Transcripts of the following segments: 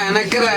అనకరా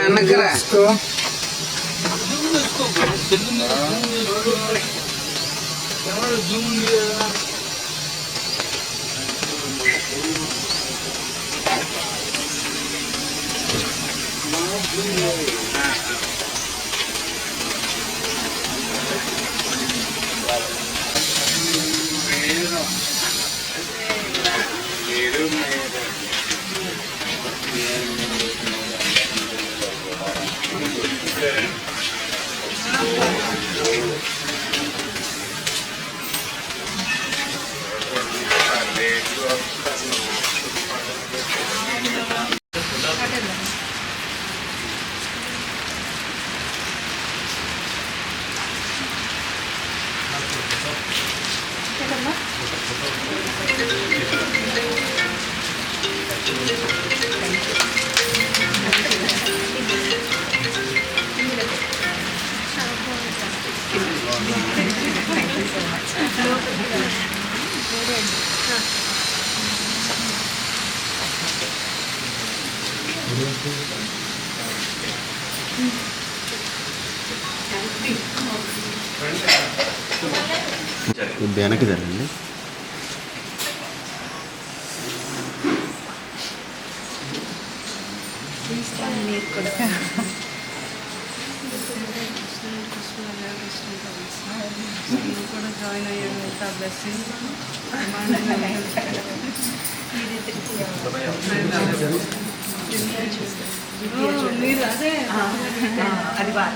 వెనక్కి జరగండి. కూడా జాయిన్ అయ్యాను. బ్లెస్సింగ్ మీరు అదే అది బాగా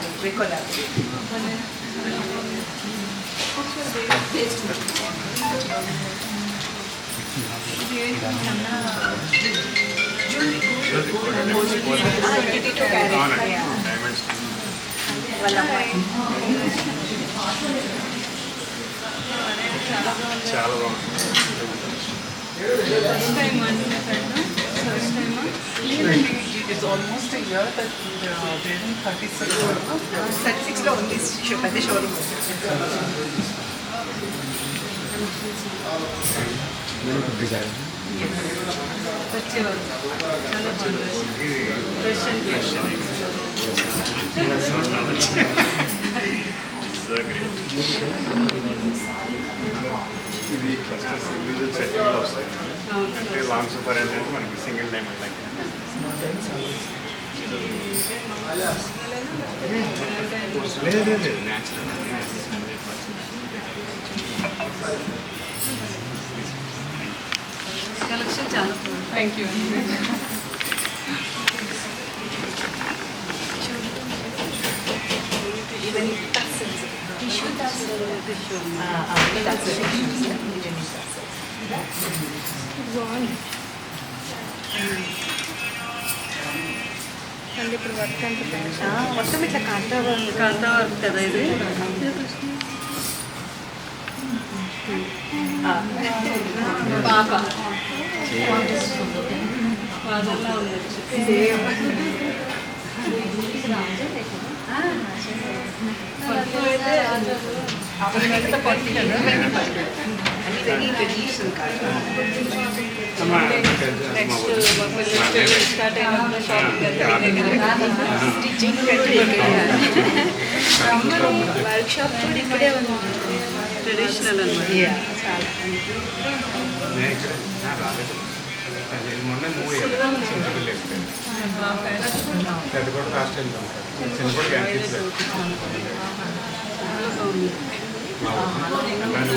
చాలా బాగుంది. It's almost a year that we're in 36 లో ఉంది పెద్ద షోరూమ్. వచ్చేవారు చాలా బాగుంది. ఇది ఫస్ట్ సింగిల్ సెట్టింగ్లో వస్తాయి. అంటే లాంగ్ సూపర్ ఏంటంటే మనకి సింగిల్ డైమండ్ లైక్ లేదు న్యాచురల్ కలెక్షన్ చాలా బాగుంది. Thank you. ఇప్పుడు వర్క్ అంటే మొత్తం ఇట్లా కాంతా వర్క్ కదా ఇది. పాప ఫాదర్లా ఉండొచ్చు. స్టార్ట్ అయినప్పుడు స్టిచ్చింగ్ వర్క్ షాప్ కూడా ఇక్కడే ఉంది. ట్రెడిషనల్ అనమాట. మొన్న మూవ్ అయ్యాలి సింగిల్ అది కూడా కాస్ట్ ఎంత ఉంటుంది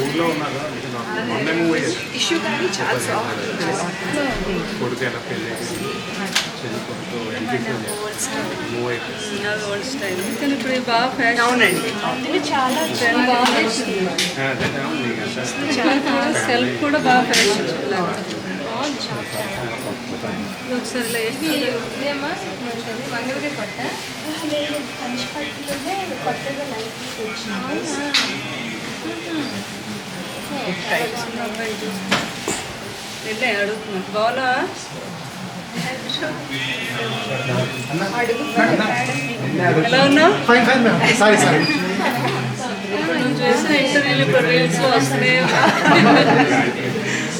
ఊళ్ళో ఉన్నారు. మొన్న మూవ్ అయ్యారు. ఇష్యూ కానీ చాలా సాఫ్ట్. కొడుకు ఎలా పెళ్ళి చదువుకుంటూ మూవ్ అయిపోయింది. ఓల్డ్ స్టైల్ కానీ ఇప్పుడు బాగా ఫ్యాషన్. అవునండి, ఇది చాలా బాగా సెల్ఫ్ కూడా బాగా ఫ్యాషన్. ఒకసారి ఇదేమా మంగళగిరి కొట్ట కంచిపట్టులోనే వెళ్ళే అడుగుతున్నా బాగున్నా ఎలా ఉన్నావు నువ్వు చేసిన ఇంటర్వ్యూలు ఇప్పుడు రీల్స్లో వస్తున్నాయి.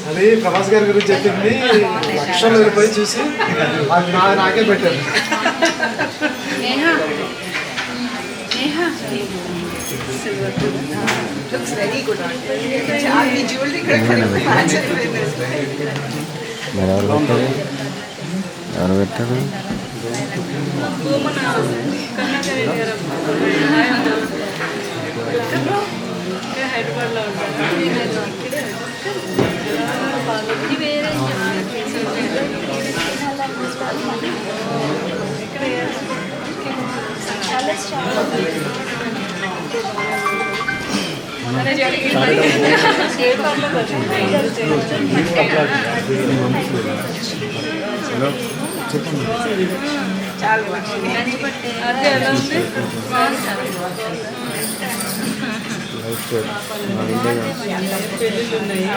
అది ప్రభాస్ గారి గురించి చెప్పింది లక్షలు రూపాయలు చూసి అది నాకే పెట్టారు. Looks very good on you. Charlie jewelry match ఎవరు పెట్టారు? హైదరాబాద్లో ఉంటాను. అదే ఎలా ఉంది పెళ్ళిళ్ళు ఉన్నాయి.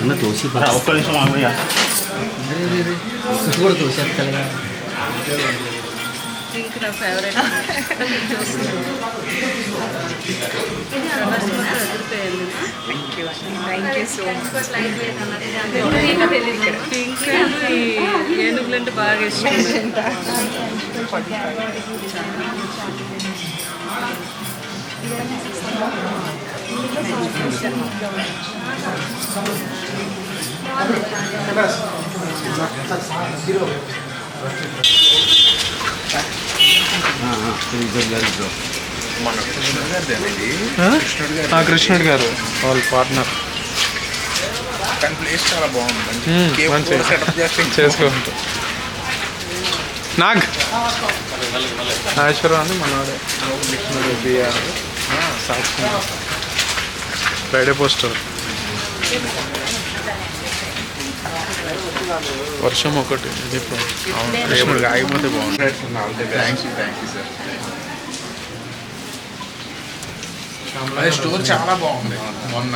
అన్న తోసి ఒక్క నిమిషం కూడా తోసేస్తా. పింక్ నా ఫేవరెట్. పింక్ ఏనుగులు అంటే బాగా ఇష్టం. కృష్ణుడు గారు వాళ్ళ పార్ట్నర్. కానీ ప్లేస్ చాలా బాగుంది. చేసుకోండి. నాగ్ నాగేశ్వరరావు అని మనవాడే కృష్ణుడు బిఆర్ సాక్షి ఫ్రైడే పోస్టర్. వర్షం ఒకటి ఇది రేపు ఆగిపోతే బాగుంటుంది. Thank you sir. అది స్టోర్ చాలా బాగుంది. మొన్న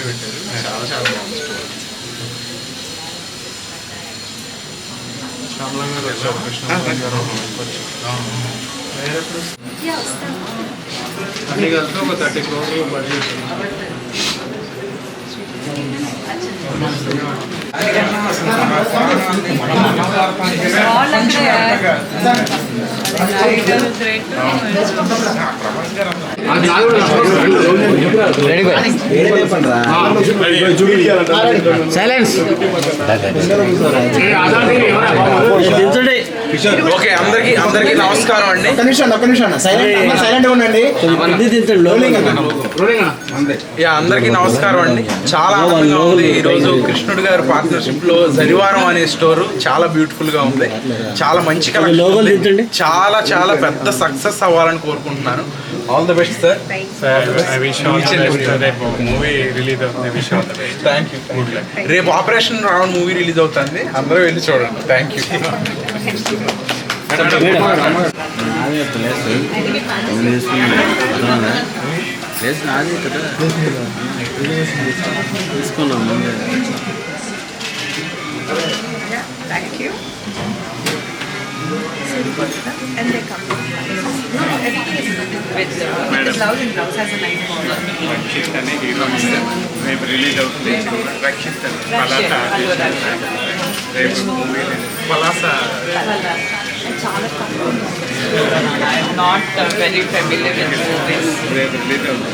పెట్టారు, చాలా చాలా బాగుంది స్టోర్. అన్ని కలిసి ఒక 30 crores బడ్జెట్. సైలెన్స్. ఓకే, అందరికి నమస్కారం అండి. అందరికీ నమస్కారం అండి. చాలా ఆనందంగా ఉంది ఈరోజు కృష్ణుడు గారి పార్ట్నర్షిప్ లో జరివారం అనే స్టోర్ చాలా బ్యూటిఫుల్ గా ఉంది. చాలా మంచి కలెక్షన్, చాలా చాలా పెద్ద సక్సెస్ అవ్వాలని కోరుకుంటున్నాను. All the best sir. Thank you. రేపు ఆపరేషన్ రావణ్ మూవీ రిలీజ్ అవుతుంది, అందరూ వెళ్ళి చూడండి. Thank you. ప్లేస్ నాది కదా తీసుకున్నాం ముందే. Thank you. And they come. No, everything is with blouse and blouse has a nice border. Rakshit అనే హీరో రేపు రిలీజ్ అవుతుంది. రక్షిత్ రేపు మూవీ పలాస. చాలా not very familiar with movies. రేపు రిలీజ్ అవుతుంది.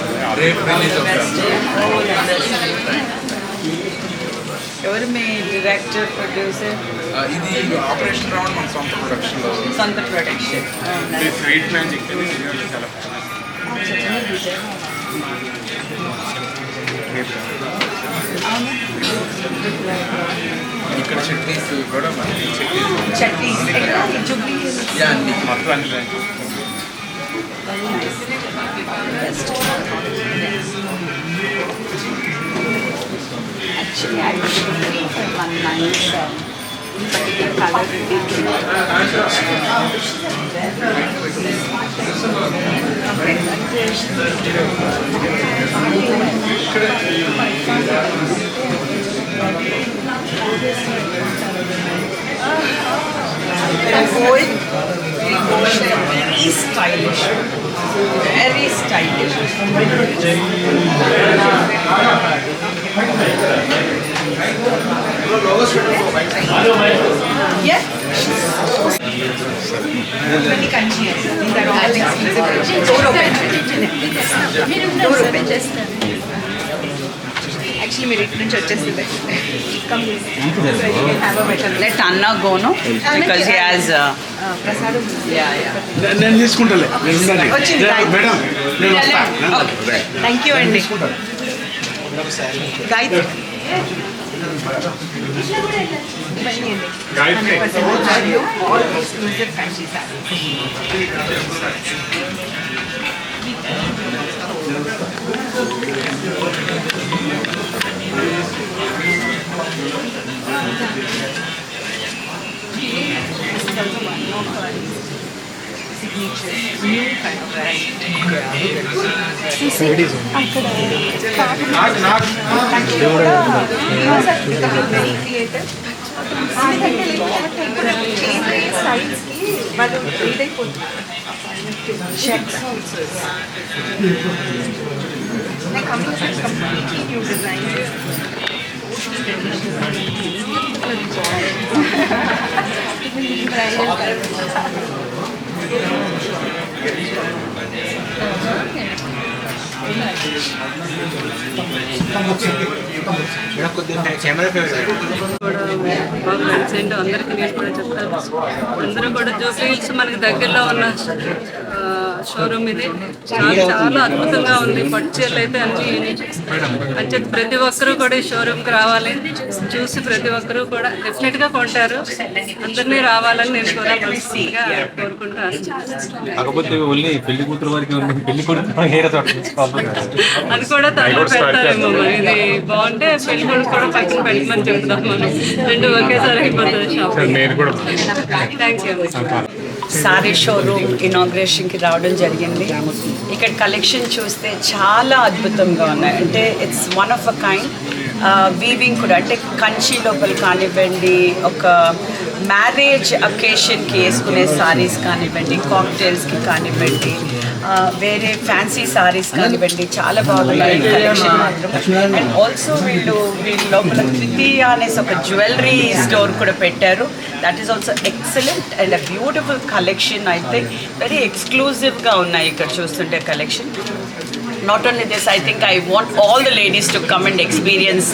ఎవరు మీ డైరెక్టర్ ప్రొడ్యూసర్? ఇది ఆపరేషన్ రావణ్ మన సొంత ప్రొడక్షన్లో. సొంత ప్రొడక్షన్. స్వీట్ మ్యాజిక్ చాలా ఇక్కడ చట్నీస్ కూడా చట్నీస్ జుబ్లీ అన్ని మొత్తం అన్ని Very nice. Best. Actually, I was looking for one nice particular color. Gold, very stylish, very stylish. Yeah. Many countries. These are all exclusive. Door open. Door open. Actually, మీరు ఇటు నుంచి వచ్చేస్తుంది. Let Anna go, no? Because he has. Prasadam. Yeah. నేను తీసుకుంటాలే. వచ్చింది. Madam నేను వస్తా. Thank you అండి. Gayatri. Gayatri All exclusive fancy sarees. బాగా ఫ్రెండ్స్ అందరికీ నేను కూడా చెప్తాను. అందరూ కూడా జూబ్లీహిల్స్ మనకి దగ్గరలో ఉన్న షోరూమ్ ఇది. చాలా అద్భుతంగా ఉంది. పట్టు చీరలు అయితే అన్ని అంటే ప్రతి ఒక్కరూ కూడా ఈ షోరూమ్కి రావాలి, చూసి ప్రతి ఒక్కరూ కూడా డెఫినెట్గా కొంటారు. అందరినీ రావాలని నేను కూడా మనస్ఫూర్తిగా కోరుకుంటాను. కాకపోతే ఓన్లీ పెళ్లి కూతురు వరకు ఉంది, పెళ్లి కొడుకు అది కూడా తనలో పెడతారేమో. మరి ఇది బాగుంటే పెళ్లి కొడుకు కూడా పక్కన పెట్టమని చెప్తాం మనం. రెండు ఒకేసారి అయిపోతుంది shopping. Thank you. Sari showroom ఇనాగ్రేషన్కి రావడం జరిగింది. ఇక్కడ కలెక్షన్ చూస్తే చాలా అద్భుతంగా ఉన్నాయి. అంటే it's one of a kind. Weaving కూడా అంటే కంచి లోపల కానివ్వండి, ఒక మ్యారేజ్ అకేషన్కి వేసుకునే సారీస్ కానివ్వండి, కాక్టైల్స్కి కానివ్వండి, వేరే ఫ్యాన్సీ సారీస్ కానివ్వండి, చాలా బాగున్నాయి కలెక్షన్ మాత్రం. అండ్ ఆల్సో వీళ్ళ లోపల ద్వితీయ అనేసి ఒక జ్యువెలరీ స్టోర్ కూడా పెట్టారు. That is also excellent and a beautiful collection. అయితే వెరీ ఎక్స్క్లూజివ్గా ఉన్నాయి ఇక్కడ చూస్తుంటే collection. Not only this, I think I want all the ladies to come and experience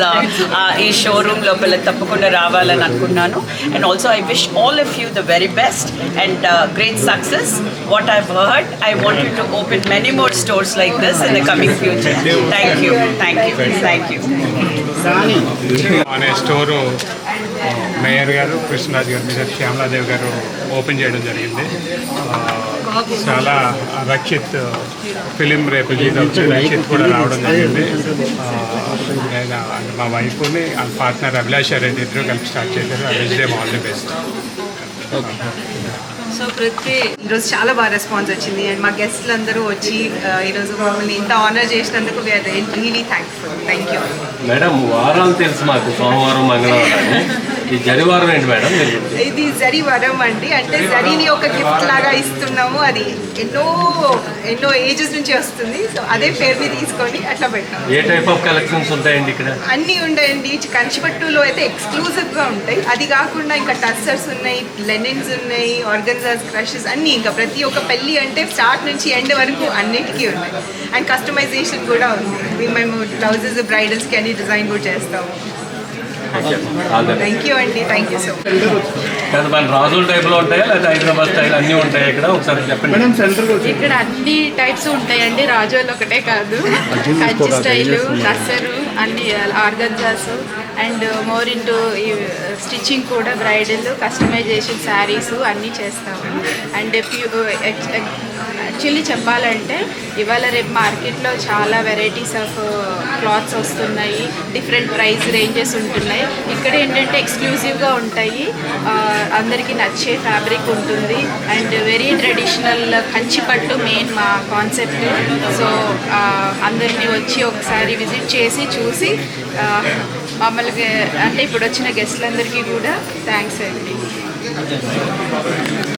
ee showroom lopala tappakunda ravalani anukunnanu. And also I wish all of you the very best and great success. What I've heard, I want you to open many more stores like this in the coming future. Thank you. Thank you. Thank you. అనే store mayor గారు కృష్ణరాజు గారు మీద శ్యామలాదేవి గారు open చేయడం జరిగింది. చాలా Rakshit film రేపు release అవుతుంది, రక్షిత్ కూడా రావడం జరిగింది. మా వైఫ్ని ఆ పార్ట్నర్ అభిలాష్ రెడ్డి ఇద్దరు కలిపి స్టార్ట్ చేశారు. I wish them all the best. So ప్రతి ఈరోజు చాలా బాగా రెస్పాన్స్ వచ్చింది. అండ్ మా గెస్ట్లు అందరూ వచ్చి ఈరోజు మమ్మల్ని ఇంత ఆనర్ చేసినందుకు we are really thankful. Thank you. Madam వారాలు తెలుసు మాకు, సోమవారం మంగళవారం. ఈ జరివారం ఏంటి మేడం? ఇది జరీ వరం అండి. అంటే జరీని ఒక గిఫ్ట్ లాగా ఇస్తున్నాము. అది ఎన్నో ఏజెస్ నుంచి వస్తుంది. సో అదే పేరుని తీసుకొని అట్లా పెట్టాము. ఏ టైప్ ఆఫ్ కలెక్షన్స్ ఉంటాయండి ఇక్కడ? అన్నీ ఉంటాయండి. కంచిపట్టులో అయితే ఎక్స్క్లూజివ్గా ఉంటాయి. అది కాకుండా ఇంకా టస్సర్స్ ఉన్నాయి, లెనిన్స్ ఉన్నాయి, ఆర్గన్జాస్, క్రషెస్ అన్నీ. ఇంకా ప్రతి ఒక్క పెళ్ళి అంటే స్టార్ట్ నుంచి ఎండ్ వరకు అన్నిటికీ ఉన్నాయి. అండ్ కస్టమైజేషన్ కూడా ఉంది. మేము బ్లౌజెస్ బ్రైడల్స్కి అన్ని డిజైన్ కూడా చేస్తాము. థ్యాంక్ యూ అండి. Thank you so much. మన రాజుల టైప్లో ఉంటాయా లేదా హైదరాబాద్ స్టైల్ అన్నీ ఉంటాయి ఇక్కడ? ఒకసారి చెప్పండి. ఇక్కడ అన్ని టైప్స్ ఉంటాయండి. రాజోలు ఒకటే కాదు, కంచి స్టైలు, టస్సరు, అన్ని ఆర్గన్జాస్ అండ్ మోర్ ఇంటూ ఈ స్టిచ్చింగ్ కూడా, బ్రైడల్ కస్టమైజేషన్ శారీస్ అన్నీ చేస్తాము. అండ్ యాక్చువల్లీ చెప్పాలంటే ఇవాళ రేపు మార్కెట్లో చాలా వెరైటీస్ ఆఫ్ క్లాత్స్ వస్తున్నాయి, డిఫరెంట్ ప్రైస్ రేంజెస్ ఉంటున్నాయి. ఇక్కడ ఏంటంటే ఎక్స్క్లూజివ్గా ఉంటాయి, అందరికీ నచ్చే ఫ్యాబ్రిక్ ఉంటుంది and very traditional Kanchipattu main మా కాన్సెప్ట్. సో అందరినీ వచ్చి ఒకసారి విజిట్ చేసి చూసి మమ్మల్ని అంటే ఇప్పుడు వచ్చిన గెస్ట్లందరికీ కూడా థ్యాంక్స్ అండి.